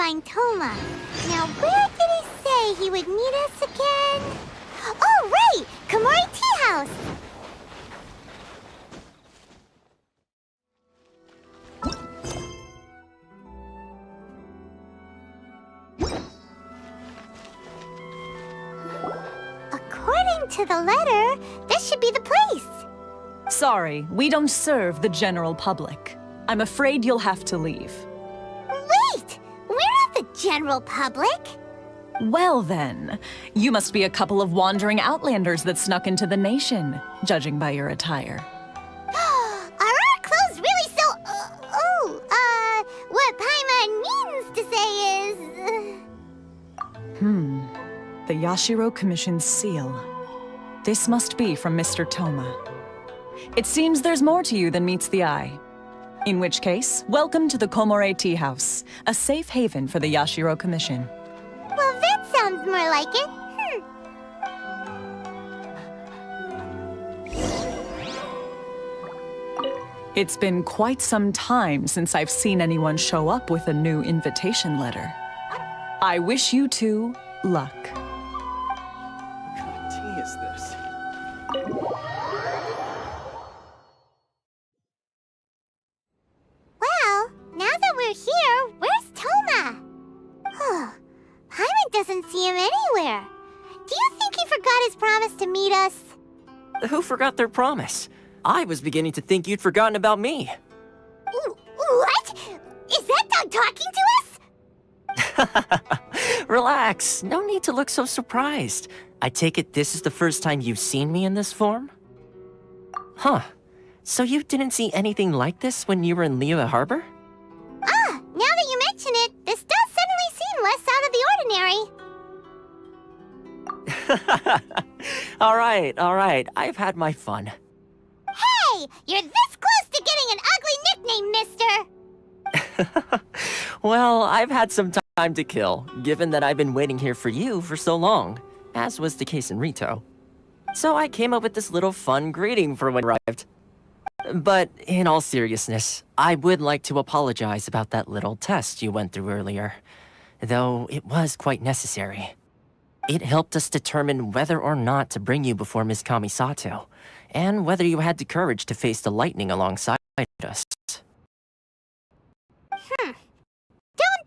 find Toma. Now, where did he say he would meet us again? Oh, right! Komori Tea House! According to the letter, this should be the place. Sorry, we don't serve the general public. I'm afraid you'll have to leave. Wait! We're not the general public! Well then, you must be a couple of wandering outlanders that snuck into the nation, judging by your attire. Are our clothes really so... what Paimon means to say is... The Yashiro Commission's seal. This must be from Mr. Toma. It seems there's more to you than meets the eye. In which case, welcome to the Komore Tea House, a safe haven for the Yashiro Commission. Well, that sounds more like it. It's been quite some time since I've seen anyone show up with a new invitation letter. I wish you two luck. What kind of tea is this? Well, now that we're here, where's Toma? Paimon doesn't see him anywhere. Do you think he forgot his promise to meet us? Who forgot their promise? I was beginning to think you'd forgotten about me. What? Is that dog talking to us? Relax, no need to look so surprised. I take it this is the first time you've seen me in this form? Huh. So you didn't see anything like this when you were in Liyue Harbor? Now that you mention it, this does suddenly seem less out of the ordinary. Alright, I've had my fun. Hey, you're this close to getting an ugly nickname, mister! Well, I've had some time to kill, given that I've been waiting here for you for so long, as was the case in Rito. So I came up with this little fun greeting for when I arrived. But in all seriousness, I would like to apologize about that little test you went through earlier, though it was quite necessary. It helped us determine whether or not to bring you before Ms. Kamisato, and whether you had the courage to face the lightning alongside us. Don't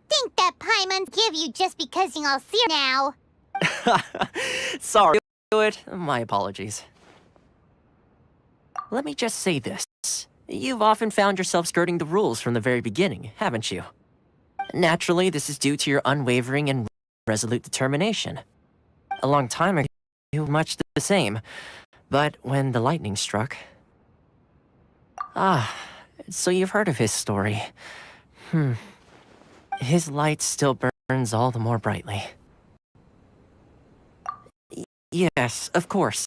think that Paimon give you just because you all see her now. Sorry, my apologies. Let me just say this. You've often found yourself skirting the rules from the very beginning, haven't you? Naturally, this is due to your unwavering and resolute determination. A long time ago, you were much the same. But when the lightning struck... so you've heard of his story. His light still burns all the more brightly. Yes, of course.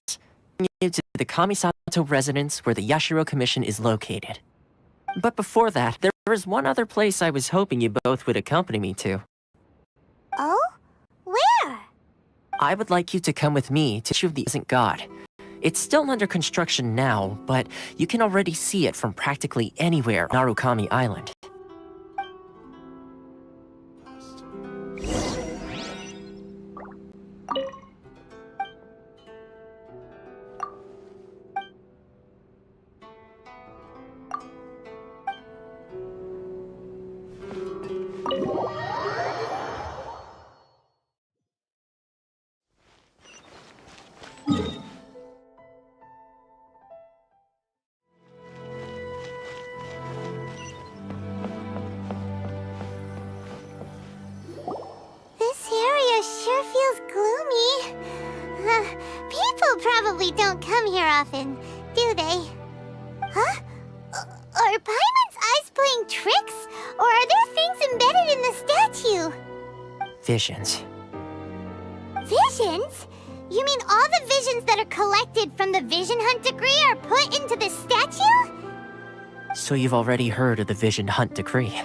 You to the Kamisato residence where the Yashiro Commission is located. But before that, there was one other place I was hoping you both would accompany me to. Oh? Where? I would like you to come with me to Issue of the Isn't God. It's still under construction now, but you can already see it from practically anywhere on Narukami Island. Sure feels gloomy. People probably don't come here often, do they? Huh? Are Paimon's eyes playing tricks? Or are there things embedded in the statue? Visions. Visions? You mean all the visions that are collected from the Vision Hunt Decree are put into this statue? So you've already heard of the Vision Hunt Decree.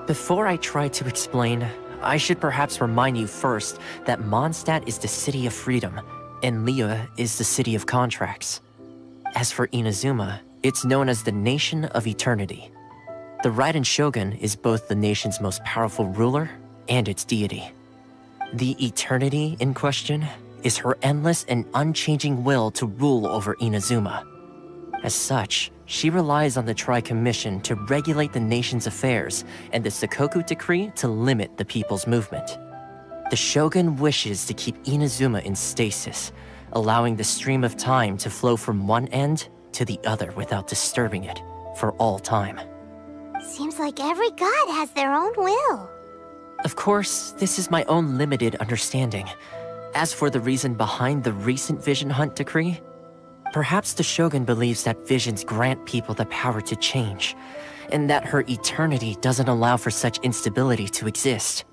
Before I try to explain, I should perhaps remind you first that Mondstadt is the city of freedom, and Liyue is the city of contracts. As for Inazuma, it's known as the Nation of Eternity. The Raiden Shogun is both the nation's most powerful ruler and its deity. The eternity in question is her endless and unchanging will to rule over Inazuma. As such, she relies on the Tri-Commission to regulate the nation's affairs and the Sakoku Decree to limit the people's movement. The Shogun wishes to keep Inazuma in stasis, allowing the stream of time to flow from one end to the other without disturbing it for all time. Seems like every god has their own will. Of course, this is my own limited understanding. As for the reason behind the recent Vision Hunt decree, perhaps the Shogun believes that visions grant people the power to change, and that her eternity doesn't allow for such instability to exist.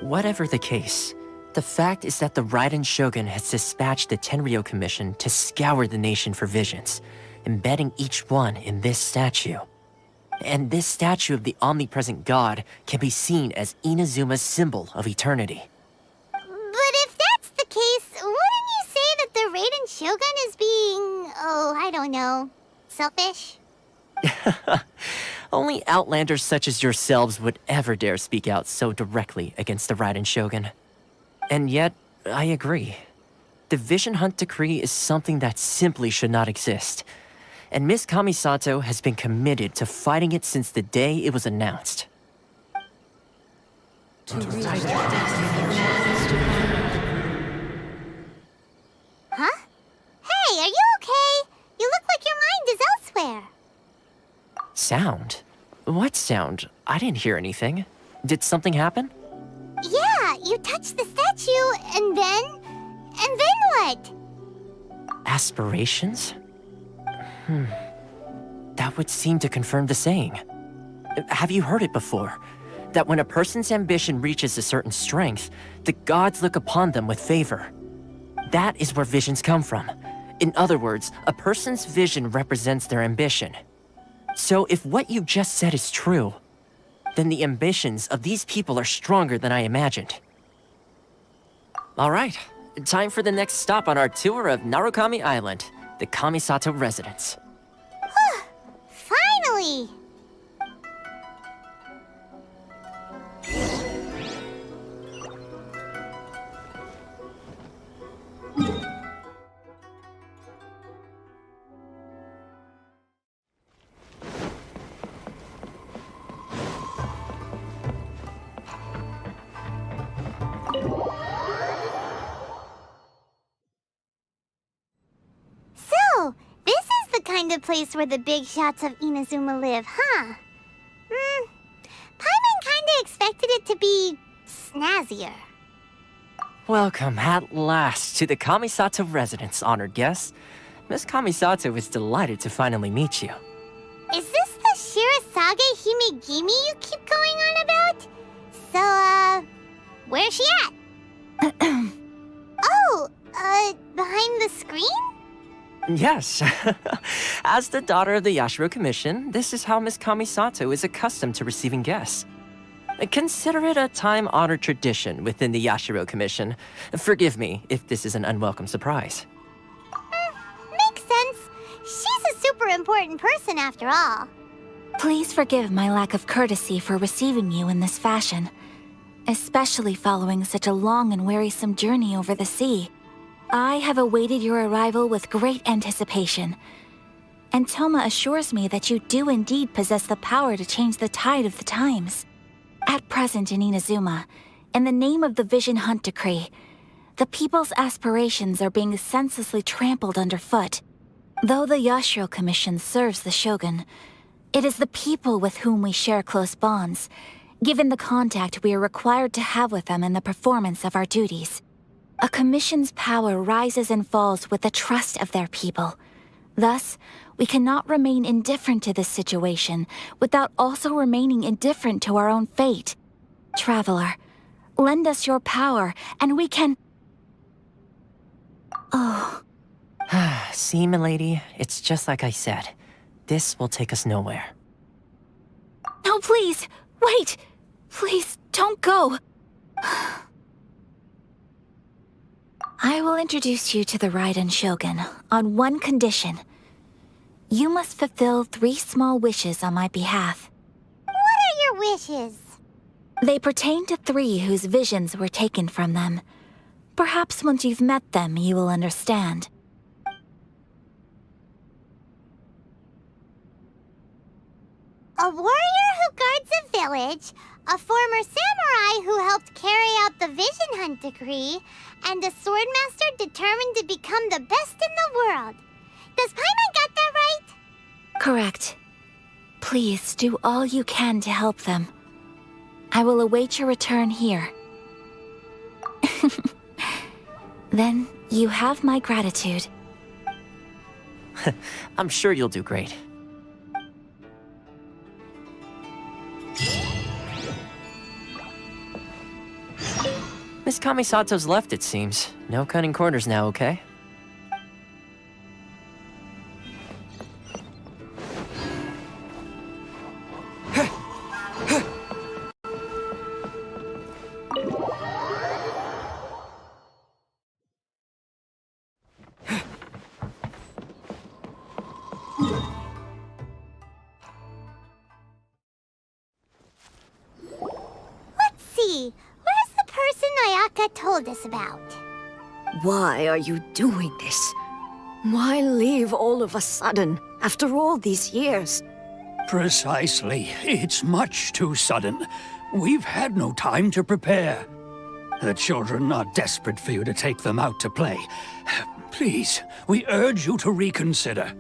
Whatever the case, the fact is that the Raiden Shogun has dispatched the Tenryou Commission to scour the nation for visions, embedding each one in this statue. And this statue of the omnipresent god can be seen as Inazuma's symbol of eternity. But if that's the case, wouldn't you say that the Raiden Shogun is being, I don't know, selfish? Only outlanders such as yourselves would ever dare speak out so directly against the Raiden Shogun. And yet, I agree. The Vision Hunt decree is something that simply should not exist. And Miss Kamisato has been committed to fighting it since the day it was announced. Huh? Hey, are you okay? You look like your mind is elsewhere. Sound? What sound? I didn't hear anything. Did something happen? Yeah, you touched the statue, and then what? Aspirations? That would seem to confirm the saying. Have you heard it before? That when a person's ambition reaches a certain strength, the gods look upon them with favor. That is where visions come from. In other words, a person's vision represents their ambition. So if what you just said is true, then the ambitions of these people are stronger than I imagined. All right, time for the next stop on our tour of Narukami Island, the Kamisato residence. Finally! So, this is the kind of place where the big shots of Inazuma live, huh? Paimon kinda expected it to be snazzier. Welcome at last to the Kamisato residence, honored guests. Miss Kamisato is delighted to finally meet you. Is this the Shirazage Himegimi you keep going on about? So, where's she at? Behind the screen? Yes. As the daughter of the Yashiro Commission, this is how Miss Kamisato is accustomed to receiving guests. Consider it a time-honored tradition within the Yashiro Commission. Forgive me if this is an unwelcome surprise. Makes sense. She's a super important person after all. Please forgive my lack of courtesy for receiving you in this fashion, especially following such a long and wearisome journey over the sea. I have awaited your arrival with great anticipation, and Toma assures me that you do indeed possess the power to change the tide of the times. At present in Inazuma, in the name of the Vision Hunt decree, the people's aspirations are being senselessly trampled underfoot. Though the Yashiro Commission serves the Shogun, it is the people with whom we share close bonds, given the contact we are required to have with them in the performance of our duties. A commission's power rises and falls with the trust of their people. Thus, we cannot remain indifferent to this situation without also remaining indifferent to our own fate. Traveler, lend us your power, and we can... Oh. See, milady, it's just like I said. This will take us nowhere. No, please! Wait! Please, don't go! I will introduce you to the Raiden Shogun on one condition. You must fulfill 3 small wishes on my behalf. your wishes? They pertain to 3 whose visions were taken from them. Perhaps once you've met them, you will understand. A warrior who guards a village, a former samurai who helped carry out the Vision Hunt decree, and a swordmaster determined to become the best in the world. Does Paimon get that right? Correct. Please do all you can to help them. I will await your return here. Then you have my gratitude. I'm sure you'll do great. Miss Kamisato's left, it seems. No cutting corners now, okay? Let's see. Where's the person Ayaka told us about? Why are you doing this? Why leave all of a sudden, after all these years? Precisely. It's much too sudden. We've had no time to prepare. The children are desperate for you to take them out to play. Please, we urge you to reconsider.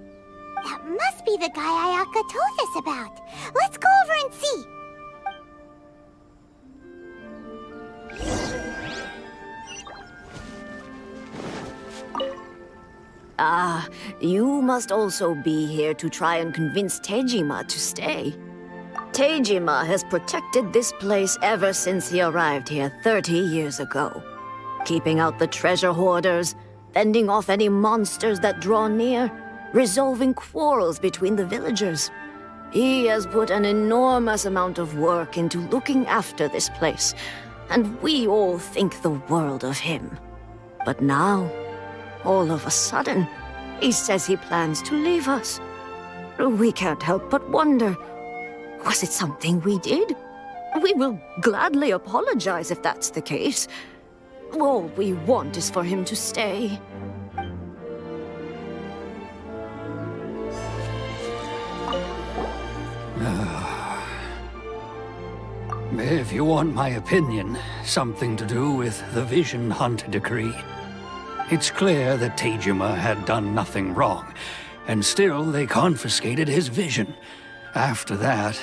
That must be the guy Ayaka told us about. Let's go over and see. Ah, you must also be here to try and convince Tejima to stay. Tejima has protected this place ever since he arrived here 30 years ago. Keeping out the treasure hoarders, fending off any monsters that draw near, resolving quarrels between the villagers. He has put an enormous amount of work into looking after this place, and we all think the world of him. But now, all of a sudden, he says he plans to leave us. We can't help but wonder, was it something we did? We will gladly apologize if that's the case. All we want is for him to stay. If you want my opinion, something to do with the Vision Hunt decree. It's clear that Tejima had done nothing wrong, and still they confiscated his vision. After that,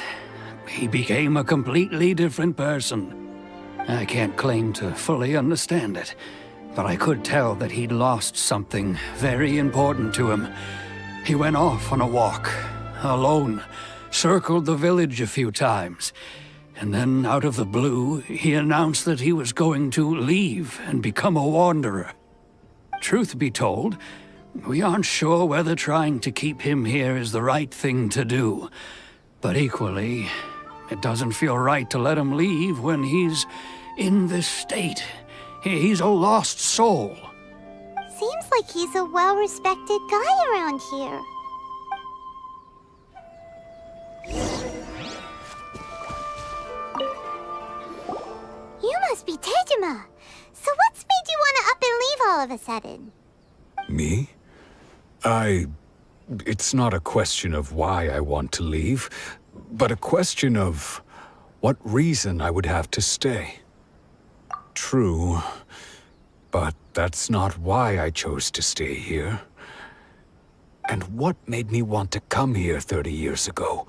he became a completely different person. I can't claim to fully understand it, but I could tell that he'd lost something very important to him. He went off on a walk, alone, circled the village a few times, and then out of the blue, he announced that he was going to leave and become a wanderer. Truth be told, we aren't sure whether trying to keep him here is the right thing to do. But equally, it doesn't feel right to let him leave when he's in this state. He's a lost soul. Seems like he's a well-respected guy around here. You must be Tejima. So what's made you want to up and leave all of a sudden? Me? It's not a question of why I want to leave, but a question of what reason I would have to stay. True, but that's not why I chose to stay here. And what made me want to come here 30 years ago?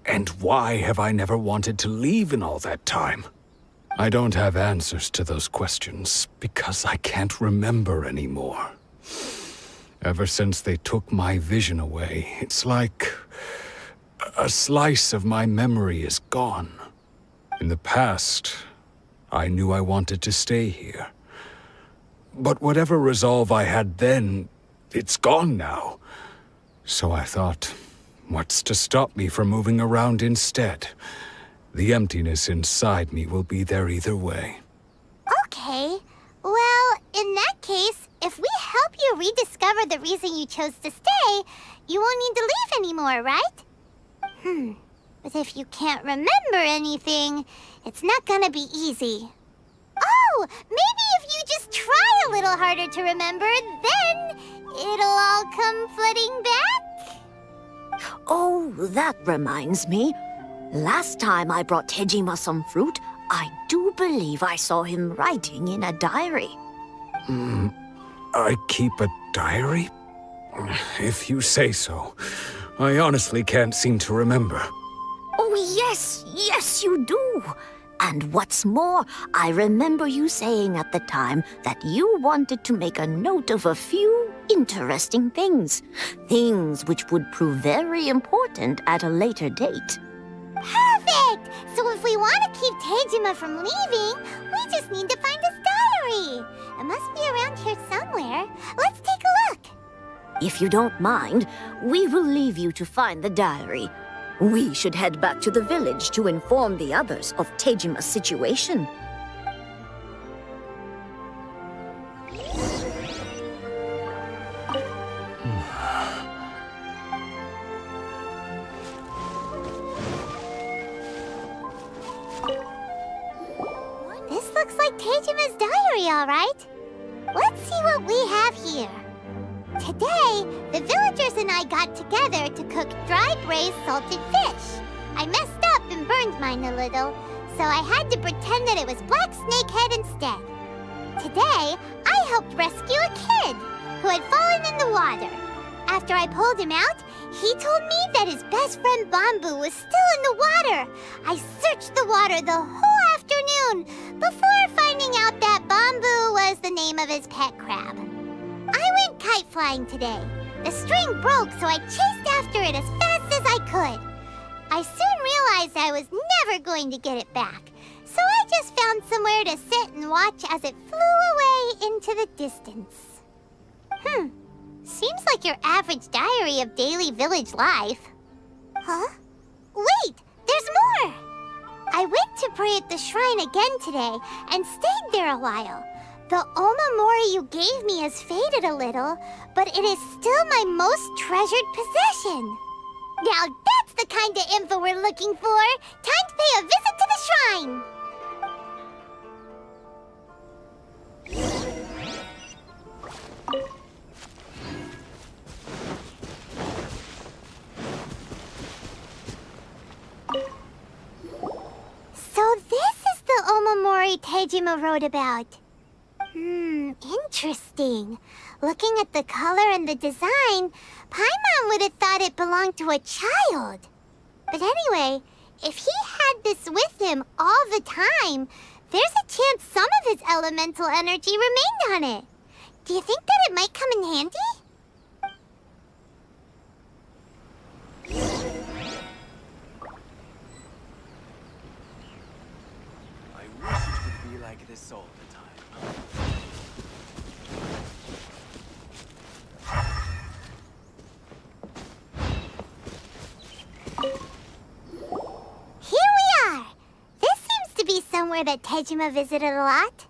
And why have I never wanted to leave in all that time? I don't have answers to those questions because I can't remember anymore. Ever since they took my vision away, it's like a slice of my memory is gone. In the past, I knew I wanted to stay here. But whatever resolve I had then, it's gone now. So I thought, what's to stop me from moving around instead? The emptiness inside me will be there either way. Okay. Well, in that case, if we help you rediscover the reason you chose to stay, you won't need to leave anymore, right? But if you can't remember anything, it's not gonna be easy. Oh, maybe if you just try a little harder to remember, then it'll all come flooding back? Oh, that reminds me. Last time I brought Tejima some fruit, I do believe I saw him writing in a diary. I keep a diary? If you say so. I honestly can't seem to remember. Oh, yes, you do. And what's more, I remember you saying at the time that you wanted to make a note of a few interesting things. Things which would prove very important at a later date. Perfect! So if we want to keep Tejima from leaving, we just need to find his diary. It must be around here somewhere. Let's take a look. If you don't mind, we will leave you to find the diary. We should head back to the village to inform the others of Tejima's situation. This looks like Tejima's diary, all right. Let's see what we have here. Today, the villagers and I got together to cook dried braised salted fish. I messed up and burned mine a little, so I had to pretend that it was black snakehead instead. Today, I helped rescue a kid who had fallen in the water. After I pulled him out, he told me that his best friend Bamboo was still in the water. I searched the water the whole afternoon before finding out that Bamboo was the name of his pet crab. I went kite flying today. The string broke, so I chased after it as fast as I could. I soon realized I was never going to get it back, so I just found somewhere to sit and watch as it flew away into the distance. Seems like your average diary of daily village life. Huh? Wait, there's more! I went to pray at the shrine again today and stayed there a while. The Omamori you gave me has faded a little, but it is still my most treasured possession. Now that's the kind of info we're looking for. Time to pay a visit to the shrine. So this is the Omamori Tejima wrote about. Interesting. Looking at the color and the design, Paimon would have thought it belonged to a child. But anyway, if he had this with him all the time, there's a chance some of his elemental energy remained on it. Do you think that it might come in handy? I wish it could be like this all the time. Here we are! This seems to be somewhere that Tejima visited a lot.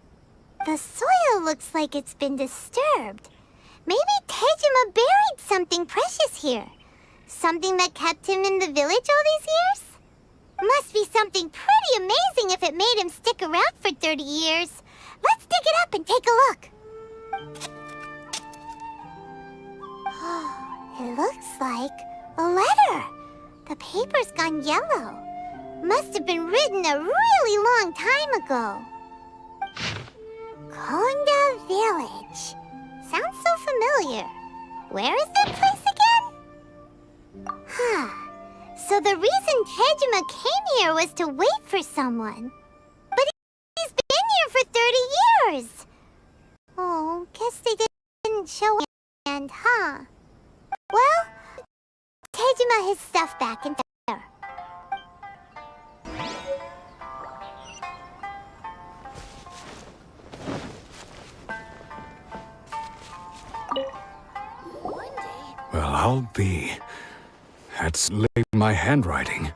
The soil looks like it's been disturbed. Maybe Tejima buried something precious here. Something that kept him in the village all these years? Must be something pretty amazing if it made him stick around for 30 years. Let's dig it up and take a look. It looks like a letter. The paper's gone yellow. Must have been written a really long time ago. Konda Village. Sounds so familiar. Where is that place again? So the reason Tejima came here was to wait for someone. But he's been here for 30 years. Oh, guess they didn't show him, huh? Well, Tejima his stuff back in there. Well, I'll be. That's my handwriting.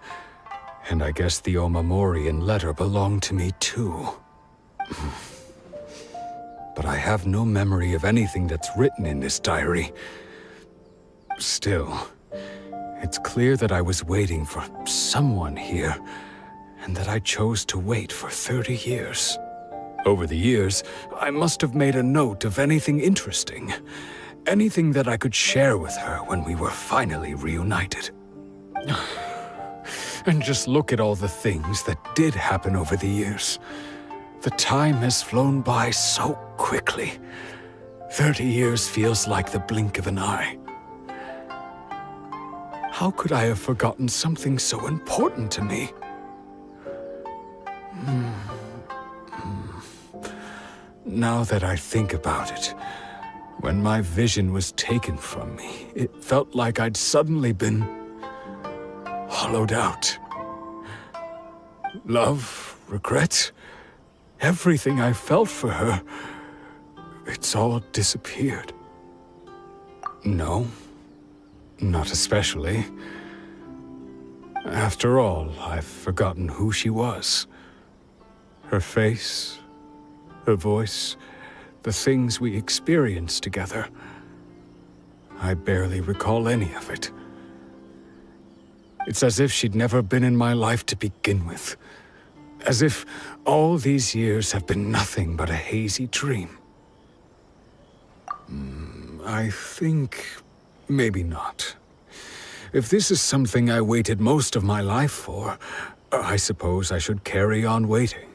And I guess the Omamori and letter belong to me too. But I have no memory of anything that's written in this diary. Still, It's clear that I was waiting for someone here, and that I chose to wait for 30 years. Over the years, I must have made a note of anything interesting. Anything that I could share with her when we were finally reunited. And just look at all the things that did happen over the years. The time has flown by so quickly. 30 years feels like the blink of an eye. How could I have forgotten something so important to me? Now that I think about it, when my vision was taken from me, it felt like I'd suddenly been hollowed out. Love, regret, everything I felt for her, it's all disappeared. No, not especially. After all, I've forgotten who she was. Her face, her voice, the things we experienced together. I barely recall any of it. It's as if she'd never been in my life to begin with. As if all these years have been nothing but a hazy dream. I think maybe not. If this is something I waited most of my life for, I suppose I should carry on waiting.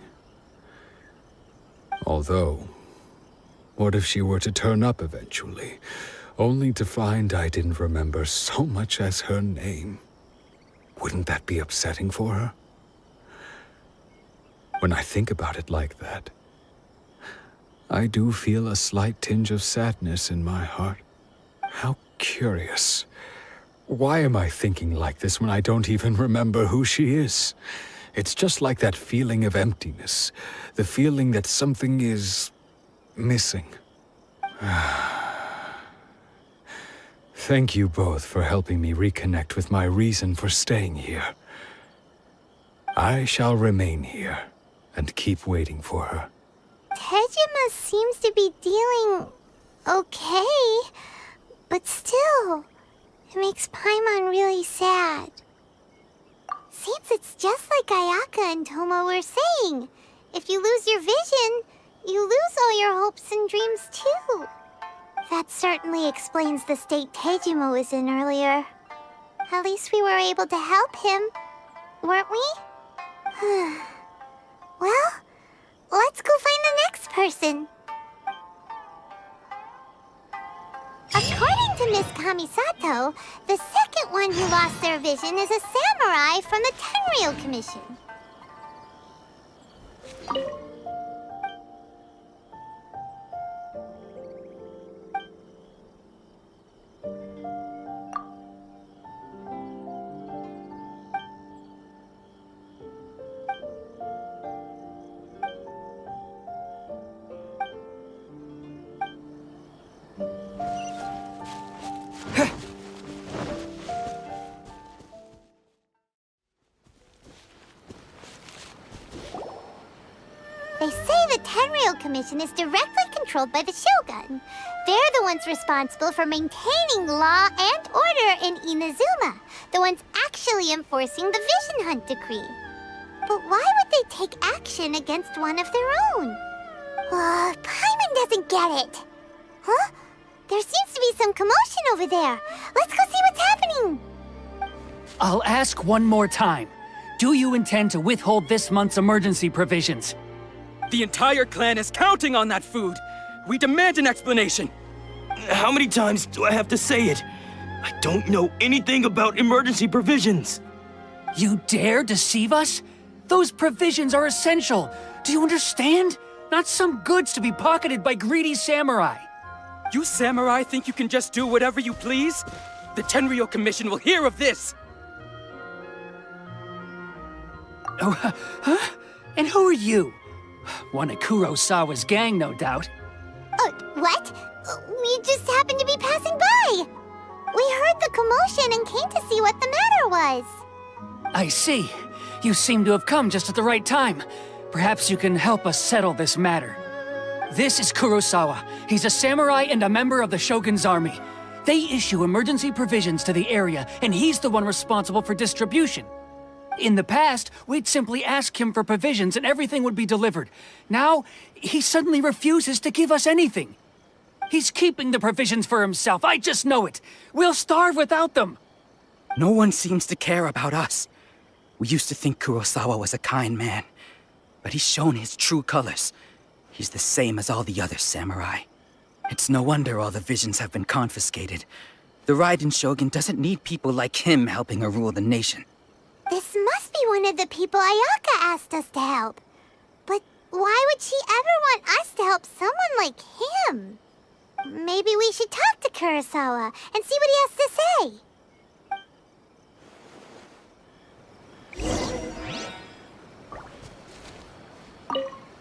Although, what if she were to turn up eventually, only to find I didn't remember so much as her name? Wouldn't that be upsetting for her? When I think about it like that, I do feel a slight tinge of sadness in my heart. How curious. Why am I thinking like this when I don't even remember who she is? It's just like that feeling of emptiness, the feeling that something is missing. Thank you both for helping me reconnect with my reason for staying here. I shall remain here and keep waiting for her. Tejima seems to be dealing okay, but still, it makes Paimon really sad. Seems it's just like Ayaka and Toma were saying. If you lose your vision, you lose all your hopes and dreams too. That certainly explains the state Tejima was in earlier. At least we were able to help him, weren't we? Well, let's go find the next person. According to Miss Kamisato, the second one who lost their vision is a samurai from the Tenryou Commission. They say the Tenryou Commission is directly controlled by the Shogun. They're the ones responsible for maintaining law and order in Inazuma, the ones actually enforcing the Vision Hunt decree. But why would they take action against one of their own? Paimon doesn't get it. Huh? There seems to be some commotion over there. Let's go see what's happening. I'll ask one more time. Do you intend to withhold this month's emergency provisions? The entire clan is counting on that food! We demand an explanation! How many times do I have to say it? I don't know anything about emergency provisions! You dare deceive us? Those provisions are essential. Do you understand? Not some goods to be pocketed by greedy samurai. You samurai think you can just do whatever you please? The Tenryou Commission will hear of this! Oh, huh? And who are you? One of Kurosawa's gang, no doubt. What? We just happened to be passing by. We heard the commotion and came to see what the matter was. I see. You seem to have come just at the right time. Perhaps you can help us settle this matter. This is Kurosawa. He's a samurai and a member of the Shogun's army. They issue emergency provisions to the area, and he's the one responsible for distribution. In the past, we'd simply ask him for provisions and everything would be delivered. Now, he suddenly refuses to give us anything. He's keeping the provisions for himself, I just know it. We'll starve without them. No one seems to care about us. We used to think Kurosawa was a kind man, but he's shown his true colors. He's the same as all the other samurai. It's no wonder all the visions have been confiscated. The Raiden Shogun doesn't need people like him helping her rule the nation. This must be one of the people Ayaka asked us to help. But why would she ever want us to help someone like him? Maybe we should talk to Kurosawa and see what he has to say.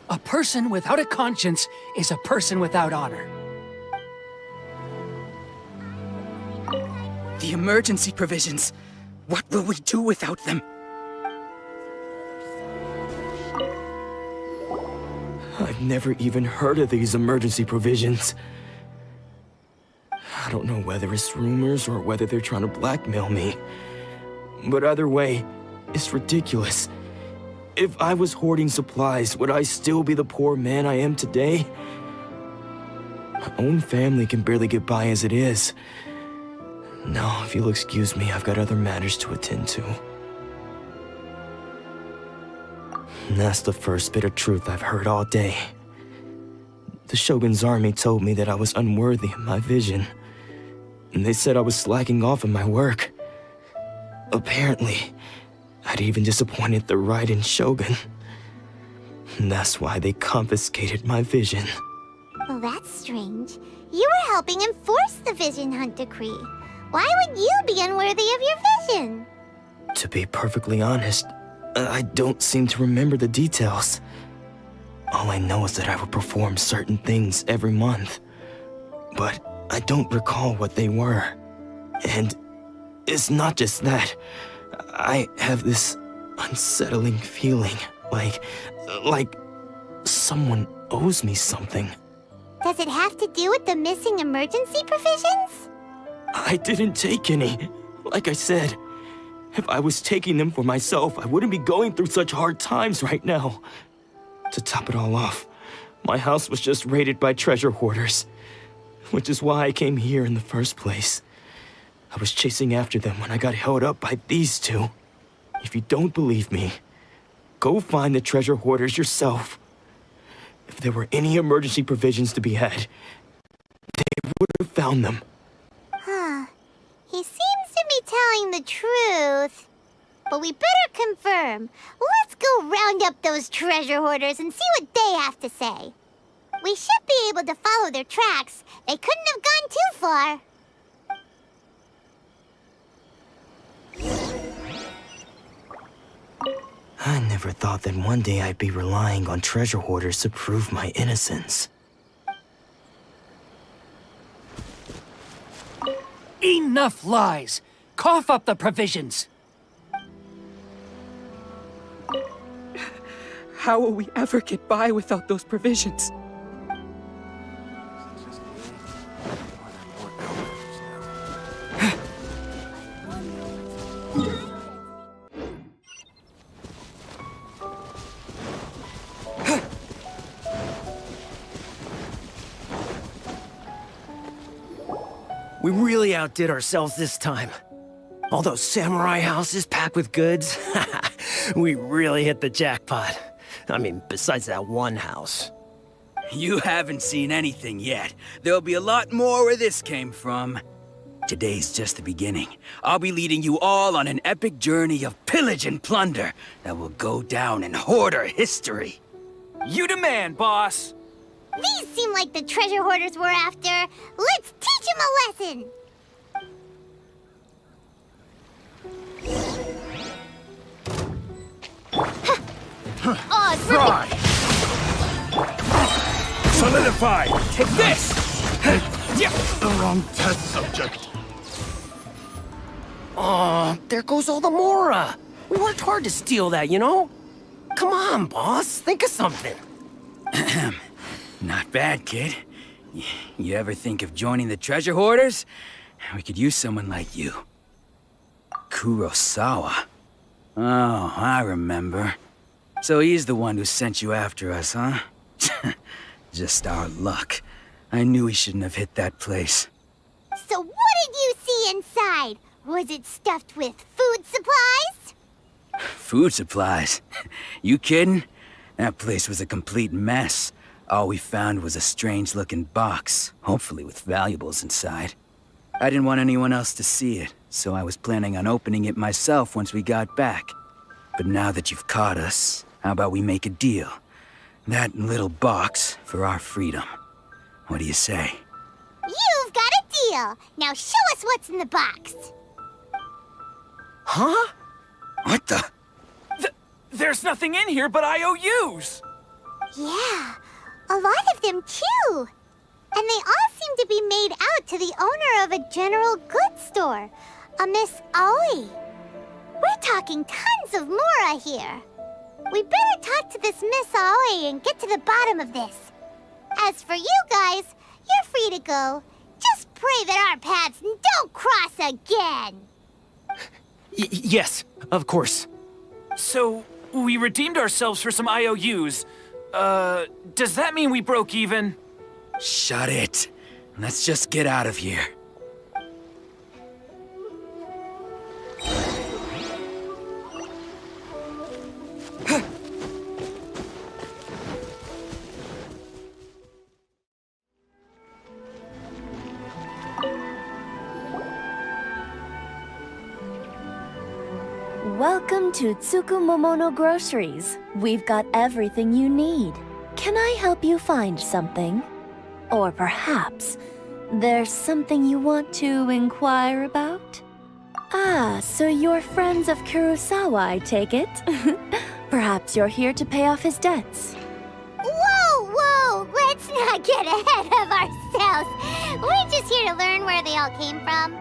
A person without a conscience is a person without honor. The emergency provisions. What will we do without them? I've never even heard of these emergency provisions. I don't know whether it's rumors or whether they're trying to blackmail me. But either way, it's ridiculous. If I was hoarding supplies, would I still be the poor man I am today? My own family can barely get by as it is. No, if you'll excuse me, I've got other matters to attend to. And that's the first bit of truth I've heard all day. The Shogun's army told me that I was unworthy of my vision. And they said I was slacking off in my work. Apparently, I'd even disappointed the Raiden Shogun. And that's why they confiscated my vision. Well, that's strange. You were helping enforce the Vision Hunt Decree. Why would you be unworthy of your vision? To be perfectly honest, I don't seem to remember the details. All I know is that I would perform certain things every month. But I don't recall what they were. And it's not just that. I have this unsettling feeling, like someone owes me something. Does it have to do with the missing emergency provisions? I didn't take any. Like I said, if I was taking them for myself, I wouldn't be going through such hard times right now. To top it all off, my house was just raided by treasure hoarders, which is why I came here in the first place. I was chasing after them when I got held up by these two. If you don't believe me, go find the treasure hoarders yourself. If there were any emergency provisions to be had, they would have found them. Huh. He seems to be telling the truth. But we better confirm. Let's go round up those treasure hoarders and see what they have to say. We should be able to follow their tracks. They couldn't have gone too far. I never thought that one day I'd be relying on treasure hoarders to prove my innocence. Enough lies! Cough up the provisions! How will we ever get by without those provisions? We really outdid ourselves this time. All those samurai houses packed with goods. We really hit the jackpot. I mean, besides that one house. You haven't seen anything yet. There'll be a lot more where this came from. Today's just the beginning. I'll be leading you all on an epic journey of pillage and plunder that will go down in hoarder history. You demand, boss! These seem like the treasure hoarders we're after. Let's teach them a lesson! Oh, it's Fry! Solidify! Take this! The wrong test subject. Oh, there goes all the Mora. We worked hard to steal that, you know? Come on, boss. Think of something. Not bad, kid. You ever think of joining the treasure hoarders? We could use someone like you. Kurosawa. Oh, I remember. So he's the one who sent you after us, huh? Just our luck. I knew he shouldn't have hit that place. So what did you see inside? Was it stuffed with food supplies? Food supplies? You kidding? That place was a complete mess. All we found was a strange-looking box, hopefully with valuables inside. I didn't want anyone else to see it, so I was planning on opening it myself once we got back. But now that you've caught us, how about we make a deal? That little box for our freedom. What do you say? You've got a deal. Now show us what's in the box. Huh? What the? There's nothing in here but IOUs! Yeah, a lot of them too. And they all seem to be made out to the owner of a general goods store, a Miss Aoi. We're talking tons of Mora here. We better talk to this Miss Aoi and get to the bottom of this. As for you guys, you're free to go. Just pray that our paths don't cross again. Yes, of course. So, we redeemed ourselves for some IOUs. Does that mean we broke even? Shut it. Let's just get out of here. Welcome to Tsukumomono Groceries. We've got everything you need. Can I help you find something? Or perhaps there's something you want to inquire about? Ah, so you're friends of Kurosawa, I take it? Perhaps you're here to pay off his debts. Whoa! Let's not get ahead of ourselves. We're just here to learn where they all came from.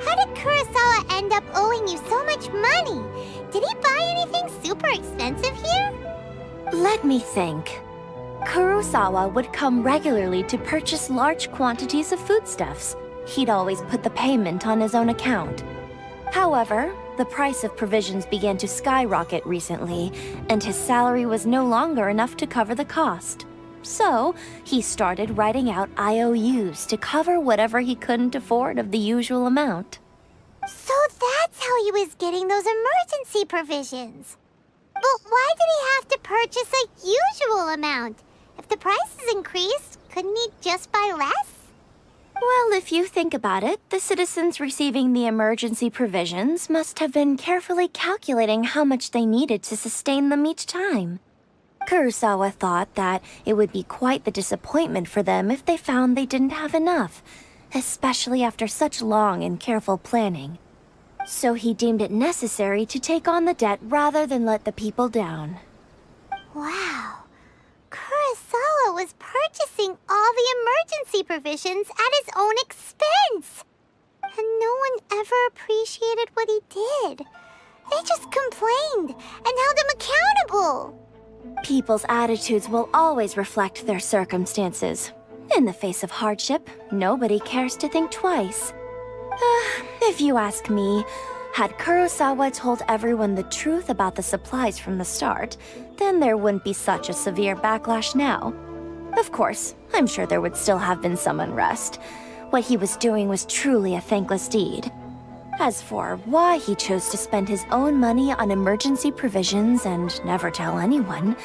How did Kurosawa end up owing you so much money? Did he buy anything super expensive here? Let me think. Kurosawa would come regularly to purchase large quantities of foodstuffs. He'd always put the payment on his own account. However, the price of provisions began to skyrocket recently, and his salary was no longer enough to cover the cost. So, he started writing out IOUs to cover whatever he couldn't afford of the usual amount. So that's how he was getting those emergency provisions. But why did he have to purchase a usual amount? If the prices increased, couldn't he just buy less? Well, if you think about it, the citizens receiving the emergency provisions must have been carefully calculating how much they needed to sustain them each time. Kurosawa thought that it would be quite the disappointment for them if they found they didn't have enough, especially after such long and careful planning. So he deemed it necessary to take on the debt rather than let the people down. Wow. Kurosawa was purchasing all the emergency provisions at his own expense. And no one ever appreciated what he did. They just complained and held him accountable. People's attitudes will always reflect their circumstances. In the face of hardship, nobody cares to think twice. If you ask me, had Kurosawa told everyone the truth about the supplies from the start, then there wouldn't be such a severe backlash now. Of course, I'm sure there would still have been some unrest. What he was doing was truly a thankless deed. As for why he chose to spend his own money on emergency provisions and never tell anyone,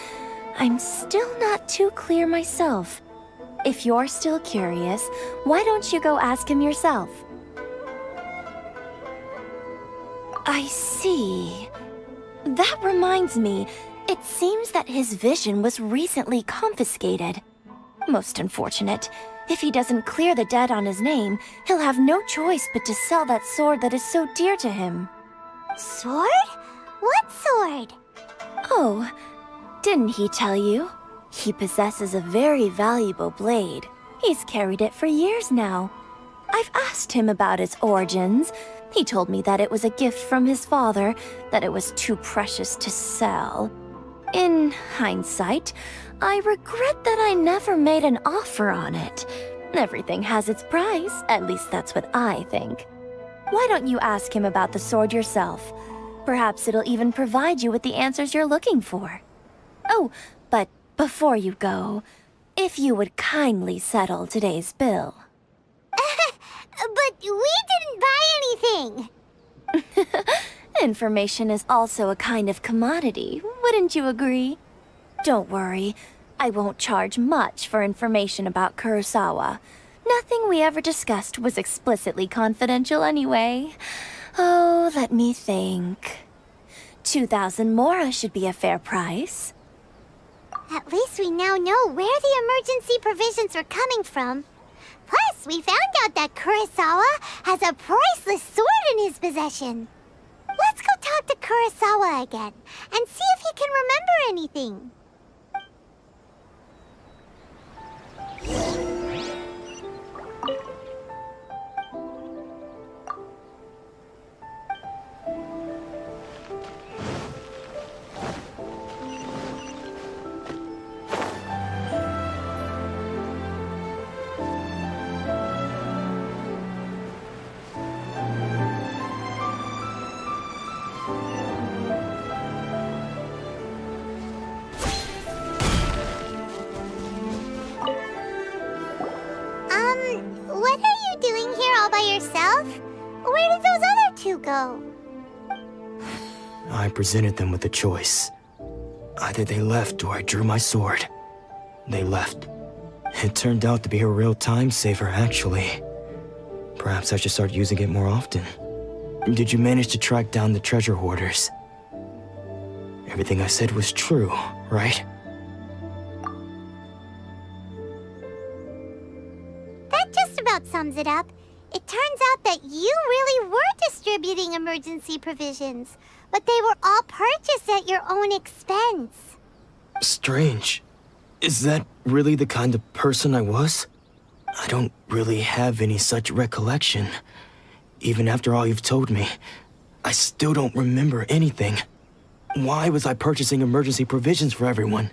I'm still not too clear myself. If you're still curious, why don't you go ask him yourself? I see. That reminds me, it seems that his vision was recently confiscated. Most unfortunate. If he doesn't clear the debt on his name, he'll have no choice but to sell that sword that is so dear to him. Sword? What sword? Oh, didn't he tell you? He possesses a very valuable blade. He's carried it for years now. I've asked him about its origins. He told me that it was a gift from his father, that it was too precious to sell. In hindsight, I regret that I never made an offer on it. Everything has its price, at least that's what I think. Why don't you ask him about the sword yourself? Perhaps it'll even provide you with the answers you're looking for. Oh, but before you go, if you would kindly settle today's bill. But we didn't buy anything! Information is also a kind of commodity, wouldn't you agree? Don't worry, I won't charge much for information about Kurosawa. Nothing we ever discussed was explicitly confidential anyway. Oh, let me think. 2,000 mora should be a fair price. At least we now know where the emergency provisions are coming from. Plus, we found out that Kurosawa has a priceless sword in his possession. Let's go talk to Kurosawa again, and see if he can remember anything. What are you doing here all by yourself? Where did those other two go? I presented them with a choice. Either they left or I drew my sword. They left. It turned out to be a real time saver, actually. Perhaps I should start using it more often. Did you manage to track down the treasure hoarders? Everything I said was true, right? That just about sums it up. It turns out that you really were distributing emergency provisions, but they were all purchased at your own expense. Strange. Is that really the kind of person I was? I don't really have any such recollection. Even after all you've told me, I still don't remember anything. Why was I purchasing emergency provisions for everyone?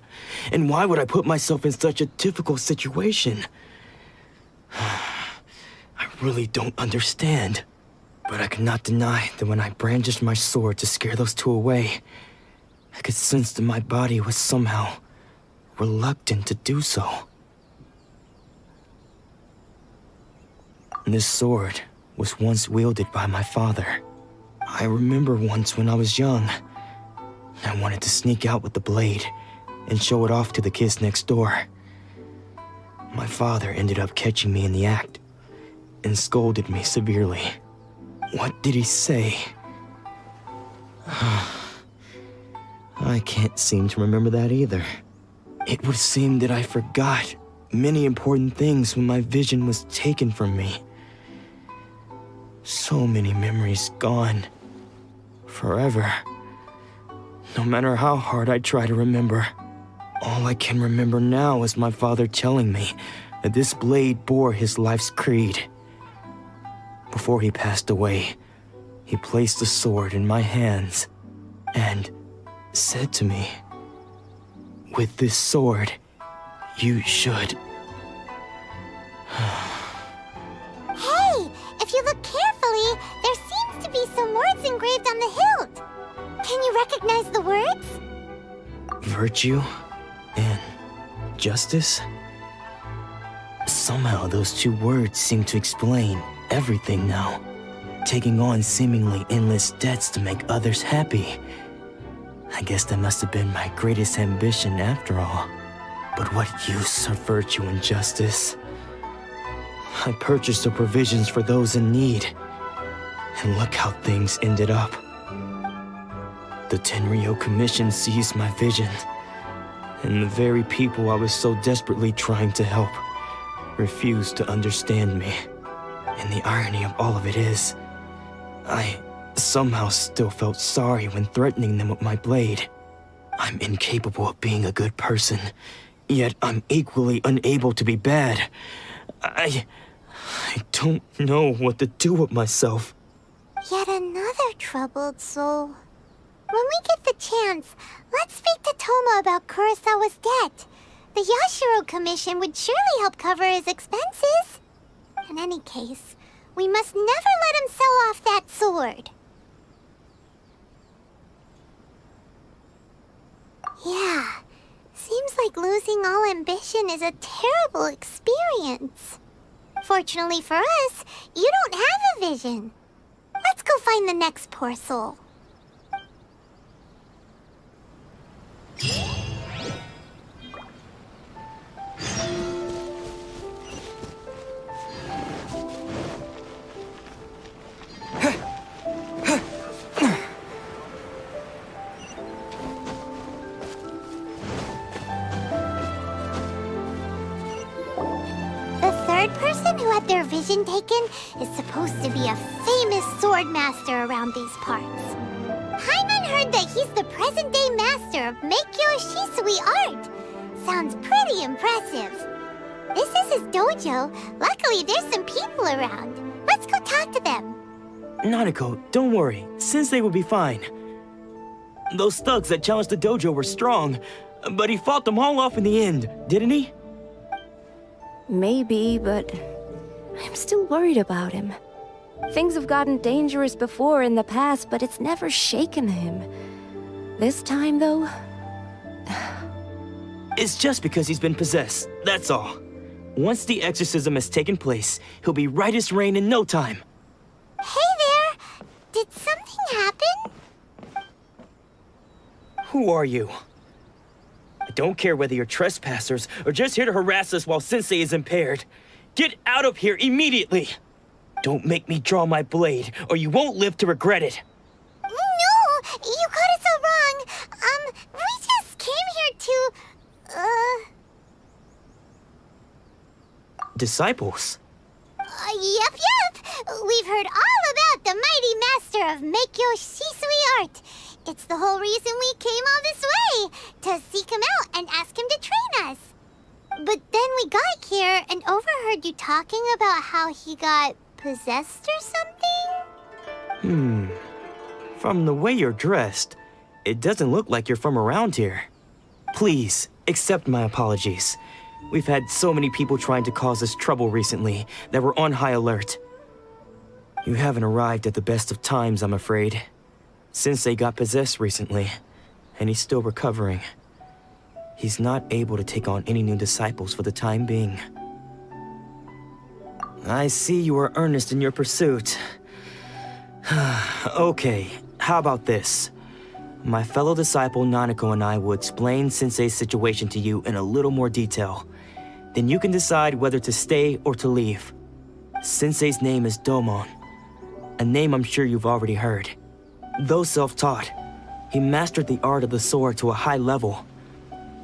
And why would I put myself in such a difficult situation? I really don't understand. But I cannot deny that when I brandished my sword to scare those two away, I could sense that my body was somehow reluctant to do so. This sword was once wielded by my father. I remember once when I was young, I wanted to sneak out with the blade and show it off to the kids next door. My father ended up catching me in the act and scolded me severely. What did he say? I can't seem to remember that either. It would seem that I forgot many important things when my vision was taken from me. So many memories gone. Forever. No matter how hard I try to remember, all I can remember now is my father telling me that this blade bore his life's creed. Before he passed away, he placed the sword in my hands and said to me, "With this sword, you should..." Hey, if you look carefully, there seems to be some words engraved on the hilt. Can you recognize the words? Virtue and justice? Somehow those two words seem to explain everything now. Taking on seemingly endless debts to make others happy. I guess that must have been my greatest ambition after all. But what use are virtue and justice? I purchased the provisions for those in need. And look how things ended up. The Tenryo Commission seized my vision. And the very people I was so desperately trying to help refused to understand me. And the irony of all of it is, I somehow still felt sorry when threatening them with my blade. I'm incapable of being a good person, yet I'm equally unable to be bad. I don't know what to do with myself. Yet another troubled soul. When we get the chance, let's speak to Toma about Kurosawa's debt. The Yashiro Commission would surely help cover his expenses. In any case, we must never let him sell off that sword. Yeah, seems like losing all ambition is a terrible experience. Fortunately for us, you don't have a vision. Let's go find the next poor soul. The person who had their vision taken is supposed to be a famous swordmaster around these parts. Paimon heard that he's the present-day master of Meikyo Shisui art. Sounds pretty impressive. This is his dojo. Luckily, there's some people around. Let's go talk to them. Nanako, don't worry. Sensei will be fine. Those thugs that challenged the dojo were strong, but he fought them all off in the end, didn't he? Maybe, but I'm still worried about him. Things have gotten dangerous before in the past, but it's never shaken him. This time, though... It's just because he's been possessed, that's all. Once the exorcism has taken place, he'll be right as rain in no time. Hey there! Did something happen? Who are you? I don't care whether you're trespassers or just here to harass us while Sensei is impaired. Get out of here immediately! Don't make me draw my blade, or you won't live to regret it. No! You got it so wrong! We just came here to... Disciples? Yep. We've heard all about the mighty master of Meikyo Shisui art. It's the whole reason we came all this way, to seek him out and ask him to train us. But then we got here and overheard you talking about how he got possessed or something? From the way you're dressed, it doesn't look like you're from around here. Please, accept my apologies. We've had so many people trying to cause us trouble recently that we're on high alert. You haven't arrived at the best of times, I'm afraid. Sensei got possessed recently, and he's still recovering. He's not able to take on any new disciples for the time being. I see you are earnest in your pursuit. Okay, how about this? My fellow disciple Nanako and I will explain Sensei's situation to you in a little more detail. Then you can decide whether to stay or to leave. Sensei's name is Domon, a name I'm sure you've already heard. Though self-taught, he mastered the art of the sword to a high level.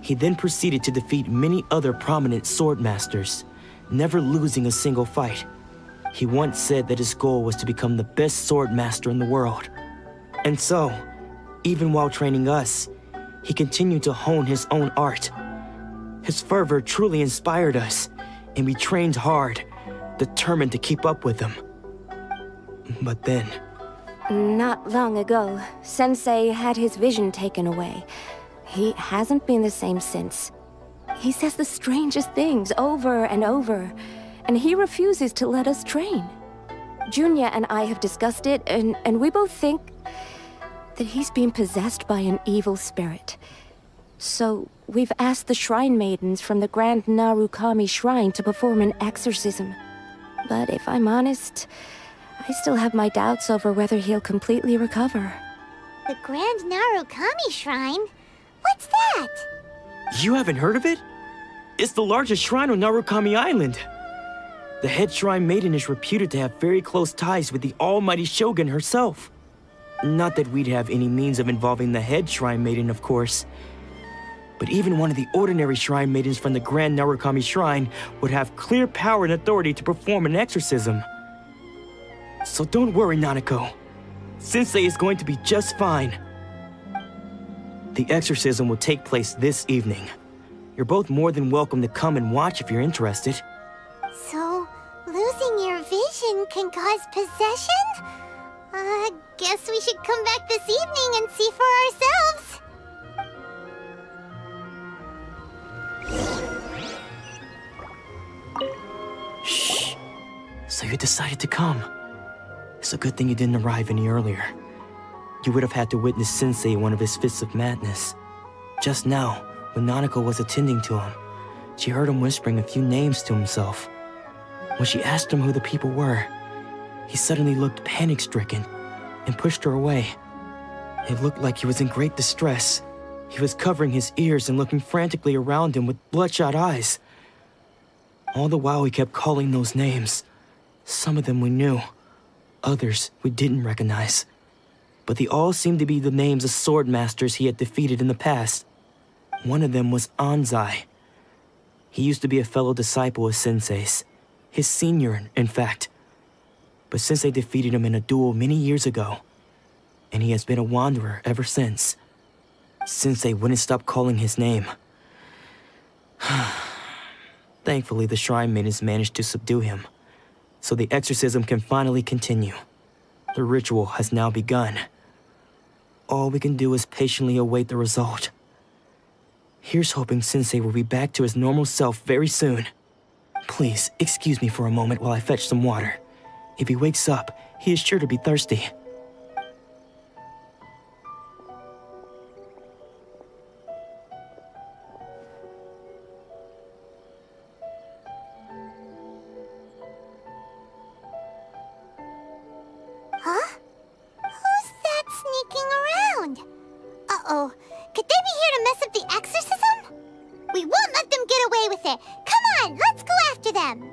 He then proceeded to defeat many other prominent swordmasters, never losing a single fight. He once said that his goal was to become the best swordmaster in the world. And so, even while training us, he continued to hone his own art. His fervor truly inspired us, and we trained hard, determined to keep up with him. But then... Not long ago, Sensei had his vision taken away. He hasn't been the same since. He says the strangest things over and over, and he refuses to let us train. Junya and I have discussed it, and we both think that he's being possessed by an evil spirit. So we've asked the shrine maidens from the Grand Narukami Shrine to perform an exorcism. But if I'm honest, I still have my doubts over whether he'll completely recover. The Grand Narukami Shrine? What's that? You haven't heard of it? It's the largest shrine on Narukami Island. The head shrine maiden is reputed to have very close ties with the almighty Shogun herself. Not that we'd have any means of involving the head shrine maiden, of course. But even one of the ordinary shrine maidens from the Grand Narukami Shrine would have clear power and authority to perform an exorcism. So don't worry, Nanako. Sensei is going to be just fine. The exorcism will take place this evening. You're both more than welcome to come and watch if you're interested. So, losing your vision can cause possession? Guess we should come back this evening and see for ourselves. Shh. you decided to come. It's a good thing you didn't arrive any earlier. You would have had to witness Sensei in one of his fits of madness. Just now, when Nanako was attending to him, she heard him whispering a few names to himself. When she asked him who the people were, he suddenly looked panic-stricken and pushed her away. It looked like he was in great distress. He was covering his ears and looking frantically around him with bloodshot eyes. All the while he kept calling those names. Some of them we knew, others we didn't recognize. But they all seemed to be the names of Swordmasters he had defeated in the past. One of them was Anzai. He used to be a fellow disciple of Sensei's, his senior, in fact. But Sensei defeated him in a duel many years ago, and he has been a wanderer ever since. Sensei wouldn't stop calling his name. Thankfully, the Shrine Maidens managed to subdue him, so the exorcism can finally continue. The ritual has now begun. All we can do is patiently await the result. Here's hoping Sensei will be back to his normal self very soon. Please, excuse me for a moment while I fetch some water. If he wakes up, he is sure to be thirsty. Huh? Who's that sneaking around? Uh-oh. Could they be here to mess up the exorcism? We won't let them get away with it. Come on, let's go after them.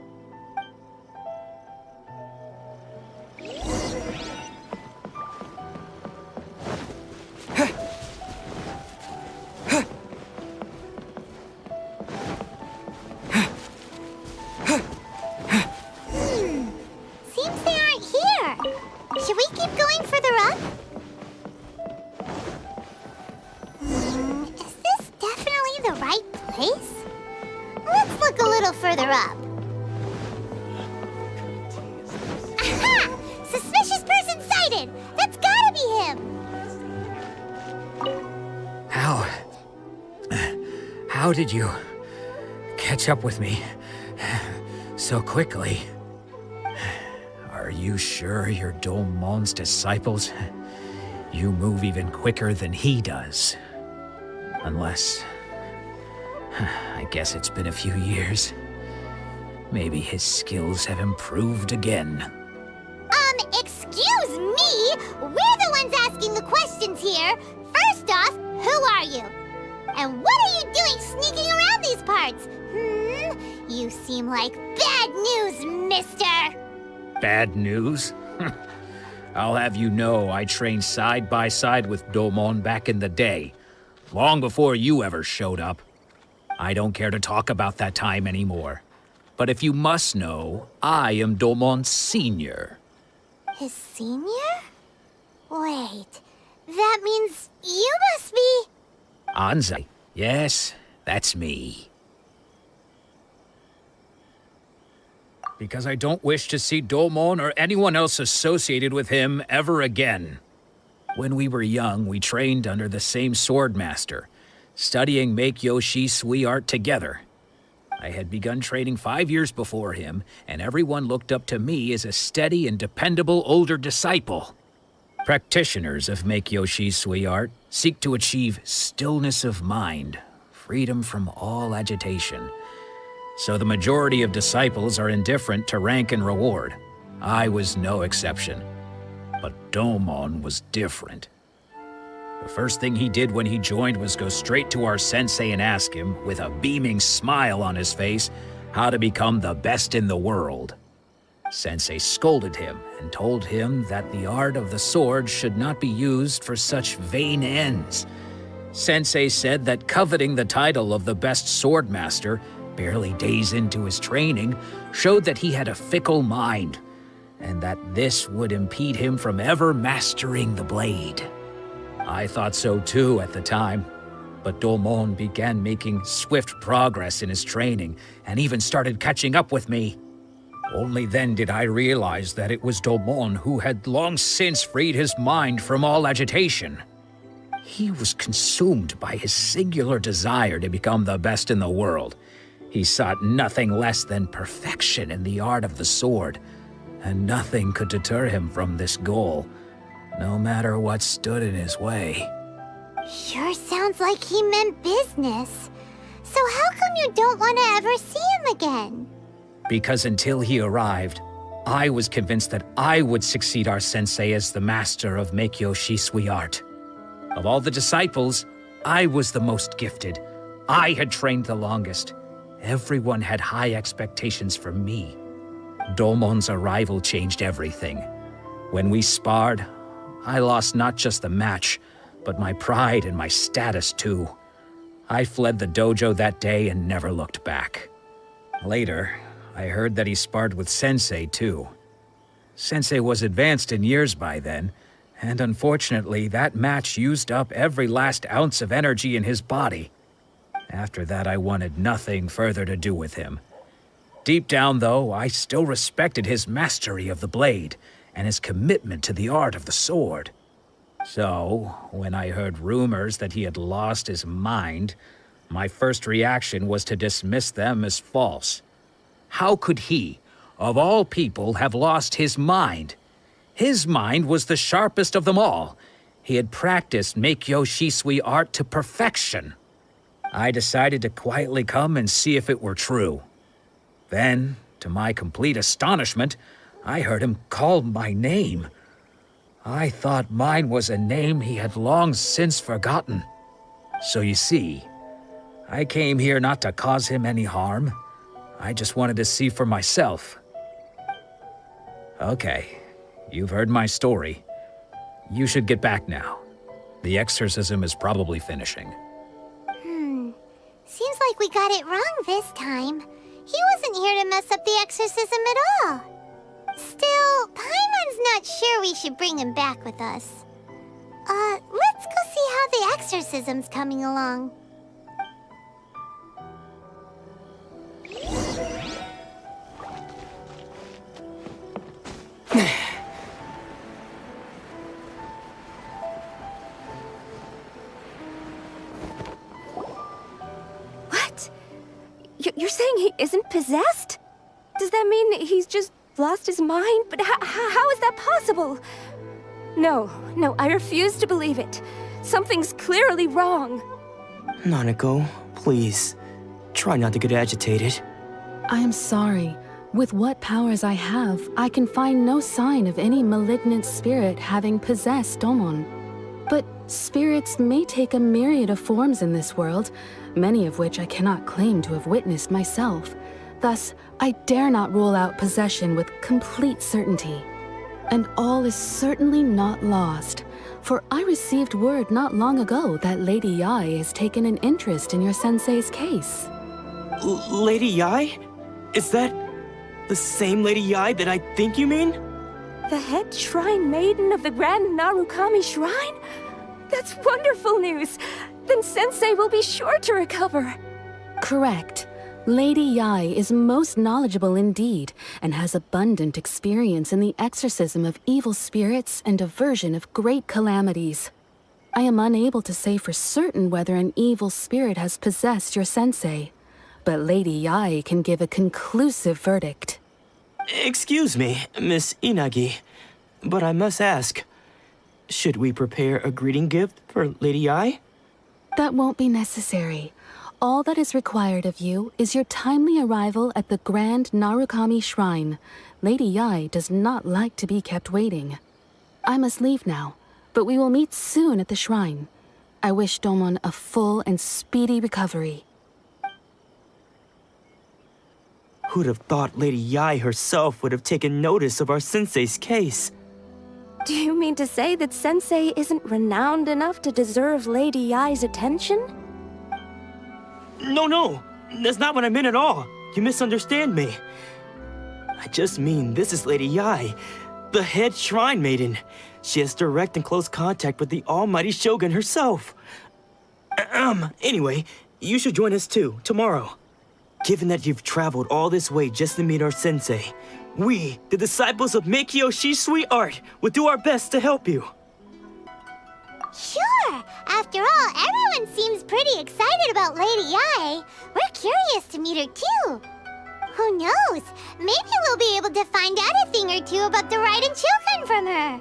Seems they aren't here. Should we keep going further up? Is this definitely the right place? Let's look a little further up. Aha! Suspicious person sighted! That's gotta be him! How did you catch up with me so quickly? Are you sure you're Domon's disciples? You move even quicker than he does. Unless... I guess it's been a few years. Maybe his skills have improved again. Excuse me? We're the ones asking the questions here. First off, who are you? And what are you doing sneaking around these parts? You seem like bad news, mister. Bad news? I'll have you know I trained side by side with Domon back in the day, long before you ever showed up. I don't care to talk about that time anymore. But if you must know, I am Domon's senior. His senior? Wait, that means you must be... Anzai. Yes, that's me. Because I don't wish to see Domon or anyone else associated with him ever again. When we were young, we trained under the same Swordmaster, studying Make-Yoshi Sui art together. I had begun training 5 years before him, and everyone looked up to me as a steady and dependable older disciple. Practitioners of Make-Yoshi Sui art seek to achieve stillness of mind, freedom from all agitation. So the majority of disciples are indifferent to rank and reward. I was no exception. But Domon was different. The first thing he did when he joined was go straight to our sensei and ask him, with a beaming smile on his face, how to become the best in the world. Sensei scolded him and told him that the art of the sword should not be used for such vain ends. Sensei said that coveting the title of the best swordmaster, barely days into his training, showed that he had a fickle mind, and that this would impede him from ever mastering the blade. I thought so too at the time, but Domon began making swift progress in his training and even started catching up with me. Only then did I realize that it was Domon who had long since freed his mind from all agitation. He was consumed by his singular desire to become the best in the world. He sought nothing less than perfection in the art of the sword, and nothing could deter him from this goal, no matter what stood in his way. Sure sounds like he meant business. So how come you don't want to ever see him again? Because until he arrived, I was convinced that I would succeed our sensei as the master of Meikyo Shisui art. Of all the disciples, I was the most gifted. I had trained the longest. Everyone had high expectations for me. Domon's arrival changed everything. When we sparred, I lost not just the match, but my pride and my status too. I fled the dojo that day and never looked back. Later, I heard that he sparred with Sensei too. Sensei was advanced in years by then, and unfortunately that match used up every last ounce of energy in his body. After that, I wanted nothing further to do with him. Deep down, though, I still respected his mastery of the blade and his commitment to the art of the sword. So, when I heard rumors that he had lost his mind, my first reaction was to dismiss them as false. How could he, of all people, have lost his mind? His mind was the sharpest of them all. He had practiced Meikyo Shisui art to perfection. I decided to quietly come and see if it were true. Then, to my complete astonishment, I heard him call my name. I thought mine was a name he had long since forgotten. So you see, I came here not to cause him any harm. I just wanted to see for myself. Okay, you've heard my story. You should get back now. The exorcism is probably finishing. Seems like we got it wrong this time. He wasn't here to mess up the exorcism at all. Still, Paimon's not sure we should bring him back with us. Let's go see how the exorcism's coming along. What? You're saying he isn't possessed? Does that mean he's just lost his mind? But how is that possible? No, I refuse to believe it. Something's clearly wrong. Nanako, please. Try not to get agitated. I am sorry. With what powers I have, I can find no sign of any malignant spirit having possessed Domon. But spirits may take a myriad of forms in this world, many of which I cannot claim to have witnessed myself. Thus, I dare not rule out possession with complete certainty. And all is certainly not lost, for I received word not long ago that Lady Yai has taken an interest in your sensei's case. Lady Yai? Is that the same Lady Yai that I think you mean? The head shrine maiden of the Grand Narukami Shrine? That's wonderful news! Then Sensei will be sure to recover. Correct. Lady Yai is most knowledgeable indeed, and has abundant experience in the exorcism of evil spirits and aversion of great calamities. I am unable to say for certain whether an evil spirit has possessed your sensei, but Lady Yai can give a conclusive verdict. Excuse me, Miss Inagi, but I must ask, should we prepare a greeting gift for Lady Yai? That won't be necessary. All that is required of you is your timely arrival at the Grand Narukami Shrine. Lady Yai does not like to be kept waiting. I must leave now, but we will meet soon at the shrine. I wish Domon a full and speedy recovery. Who'd have thought Lady Yai herself would have taken notice of our sensei's case? Do you mean to say that Sensei isn't renowned enough to deserve Lady Yai's attention? No, that's not what I meant at all. You misunderstand me. I just mean this is Lady Yai, the head shrine maiden. She has direct and close contact with the almighty Shogun herself. Anyway, you should join us too, tomorrow. Given that you've traveled all this way just to meet our sensei, we, the disciples of Meikyo Shisui art, will do our best to help you. Sure! After all, everyone seems pretty excited about Lady Yai. We're curious to meet her too. Who knows? Maybe we'll be able to find out a thing or two about the Raiden children from her.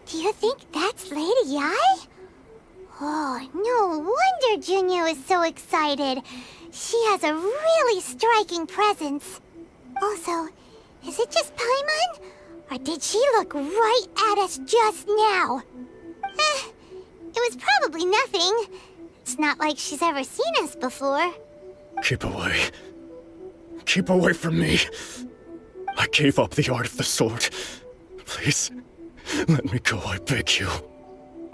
Do you think that's Lady Yi? Oh, no wonder Junya is so excited. She has a really striking presence. Also, is it just Paimon? Or did she look right at us just now? It was probably nothing. It's not like she's ever seen us before. Keep away. Keep away from me. I gave up the art of the sword. Please, let me go, I beg you.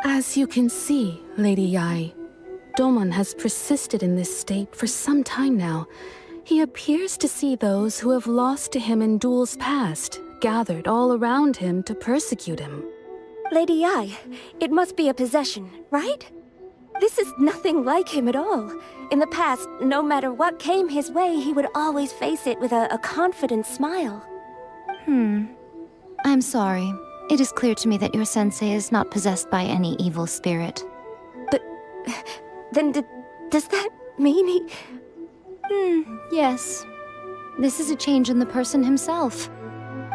As you can see, Lady Yi, Domon has persisted in this state for some time now. He appears to see those who have lost to him in duels past, gathered all around him to persecute him. Lady Yi, it must be a possession, right? This is nothing like him at all. In the past, no matter what came his way, he would always face it with a confident smile. I'm sorry. It is clear to me that your sensei is not possessed by any evil spirit. But then does that mean he... Yes. This is a change in the person himself.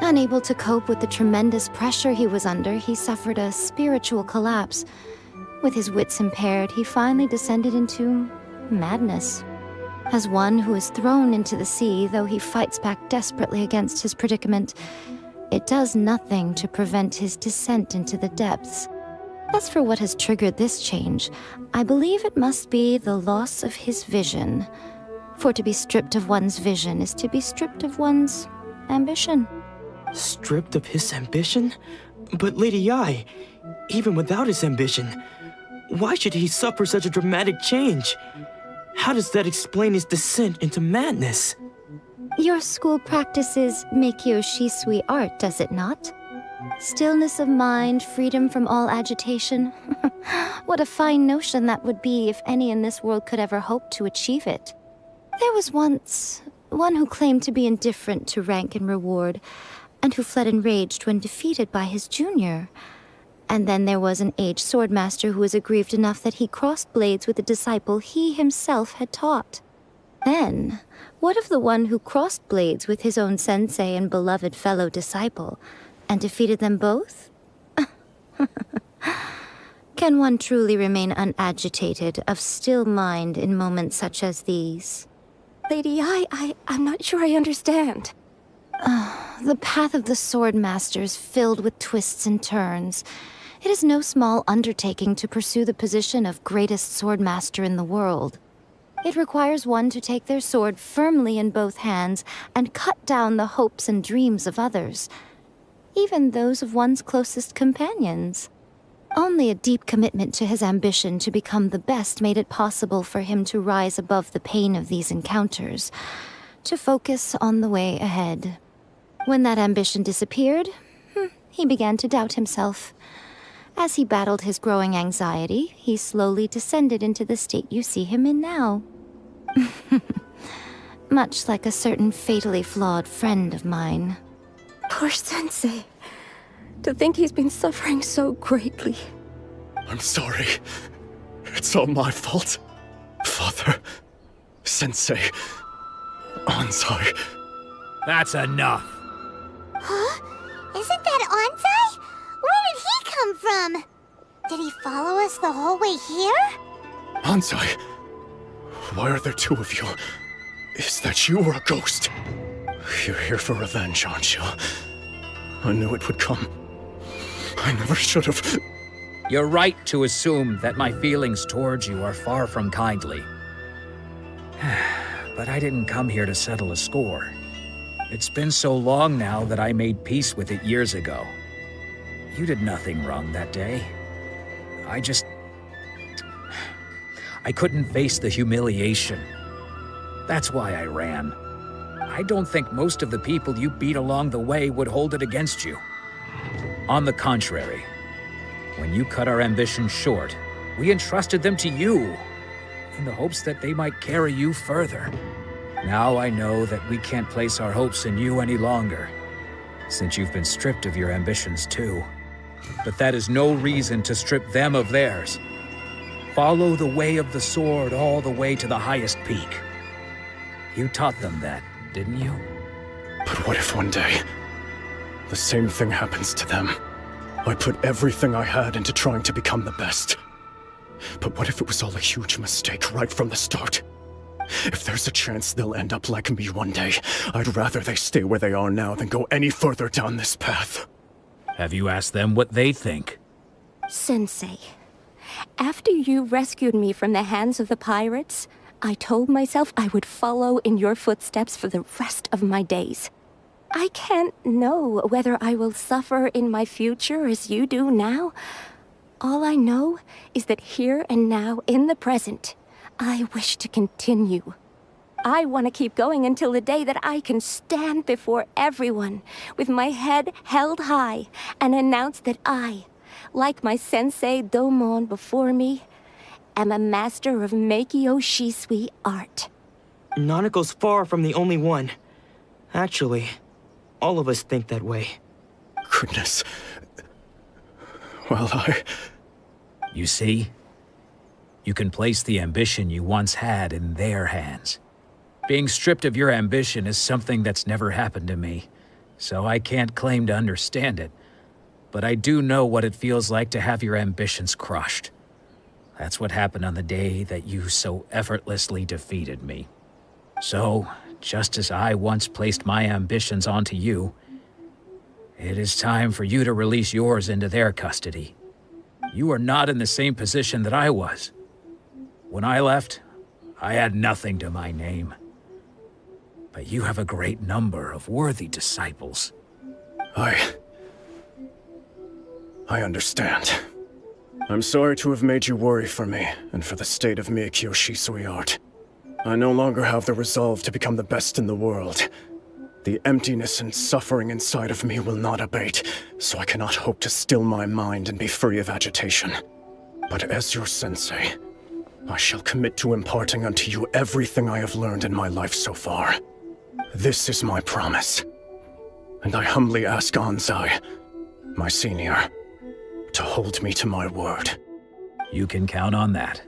Unable to cope with the tremendous pressure he was under, he suffered a spiritual collapse. With his wits impaired, he finally descended into madness. As one who is thrown into the sea, though he fights back desperately against his predicament, it does nothing to prevent his descent into the depths. As for what has triggered this change, I believe it must be the loss of his vision. For to be stripped of one's vision is to be stripped of one's ambition. Stripped of his ambition? But Lady Yi, even without his ambition, why should he suffer such a dramatic change? How does that explain his descent into madness? Your school practices Meikyo Shisui art, does it not? Stillness of mind, freedom from all agitation. What a fine notion that would be if any in this world could ever hope to achieve it. There was once one who claimed to be indifferent to rank and reward, and who fled enraged when defeated by his junior. And then there was an aged swordmaster who was aggrieved enough that he crossed blades with a disciple he himself had taught. Then, what of the one who crossed blades with his own sensei and beloved fellow disciple, and defeated them both? Can one truly remain unagitated, of still mind in moments such as these? Lady Yi, I'm not sure I understand. The path of the Swordmaster is filled with twists and turns. It is no small undertaking to pursue the position of greatest Swordmaster in the world. It requires one to take their sword firmly in both hands and cut down the hopes and dreams of others, even those of one's closest companions. Only a deep commitment to his ambition to become the best made it possible for him to rise above the pain of these encounters, to focus on the way ahead. When that ambition disappeared, he began to doubt himself. As he battled his growing anxiety, he slowly descended into the state you see him in now. Much like a certain fatally flawed friend of mine. Poor Sensei. To think he's been suffering so greatly. I'm sorry. It's all my fault. Father, Sensei, Ansai. That's enough. Huh? Isn't that Ansai? Where did he come from? Did he follow us the whole way here? Ansai, why are there two of you? Is that you or a ghost? You're here for revenge, aren't you? I knew it would come. I never should have. You're right to assume that my feelings towards you are far from kindly. But I didn't come here to settle a score. It's been so long now that I made peace with it years ago. You did nothing wrong that day. I couldn't face the humiliation. That's why I ran. I don't think most of the people you beat along the way would hold it against you. On the contrary, When you cut our ambitions short, we entrusted them to you, in the hopes that they might carry you further. Now I know that we can't place our hopes in you any longer, since you've been stripped of your ambitions too. But that is no reason to strip them of theirs. Follow the way of the sword all the way to the highest peak. You taught them that, didn't you? But what if one day, the same thing happens to them? I put everything I had into trying to become the best. But what if it was all a huge mistake right from the start? If there's a chance they'll end up like me one day, I'd rather they stay where they are now than go any further down this path. Have you asked them what they think? Sensei, after you rescued me from the hands of the pirates, I told myself I would follow in your footsteps for the rest of my days. I can't know whether I will suffer in my future as you do now. All I know is that here and now, in the present, I wish to continue. I want to keep going until the day that I can stand before everyone with my head held high and announce that I, like my sensei Domon before me, am a master of Meikyo Shisui art. Nanako's far from the only one. Actually, all of us think that way. Goodness. Well, You see? You can place the ambition you once had in their hands. Being stripped of your ambition is something that's never happened to me, so I can't claim to understand it. But I do know what it feels like to have your ambitions crushed. That's what happened on the day that you so effortlessly defeated me. So, just as I once placed my ambitions onto you, it is time for you to release yours into their custody. You are not in the same position that I was. When I left, I had nothing to my name. But you have a great number of worthy disciples. I understand. I'm sorry to have made you worry for me, and for the state of Meikyo Shisui art. I no longer have the resolve to become the best in the world. The emptiness and suffering inside of me will not abate, so I cannot hope to still my mind and be free of agitation. But as your sensei, I shall commit to imparting unto you everything I have learned in my life so far. This is my promise. And I humbly ask Anzai, my senior, to hold me to my word. You can count on that.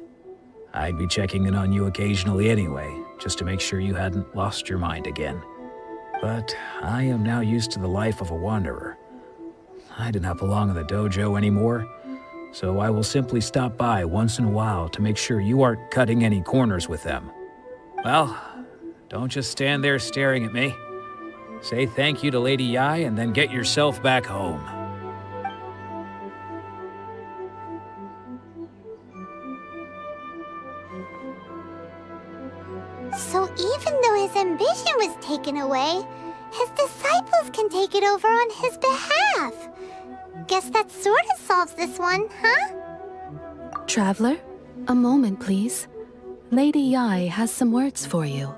I'd be checking in on you occasionally anyway, just to make sure you hadn't lost your mind again. But I am now used to the life of a wanderer. I do not belong in the dojo anymore, so I will simply stop by once in a while to make sure you aren't cutting any corners with them. Well, don't just stand there staring at me. Say thank you to Lady Yai and then get yourself back home. So even though his ambition was taken away, his disciples can take it over on his behalf. Guess that sort of solves this one, huh? Traveler, a moment, please. Lady Yai has some words for you.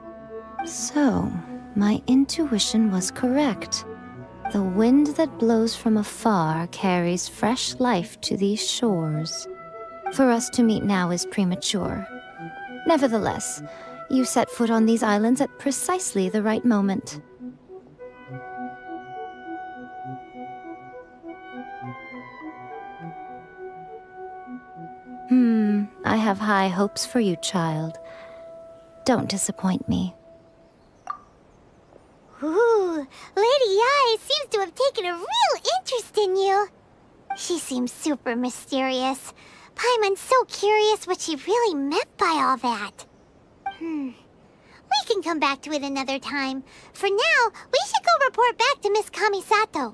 So, my intuition was correct. The wind that blows from afar carries fresh life to these shores. For us to meet now is premature. Nevertheless, you set foot on these islands at precisely the right moment. I have high hopes for you, child. Don't disappoint me. Ooh, Lady Yai seems to have taken a real interest in you. She seems super mysterious. Paimon's so curious what she really meant by all that. We can come back to it another time. For now, we should go report back to Miss Kamisato.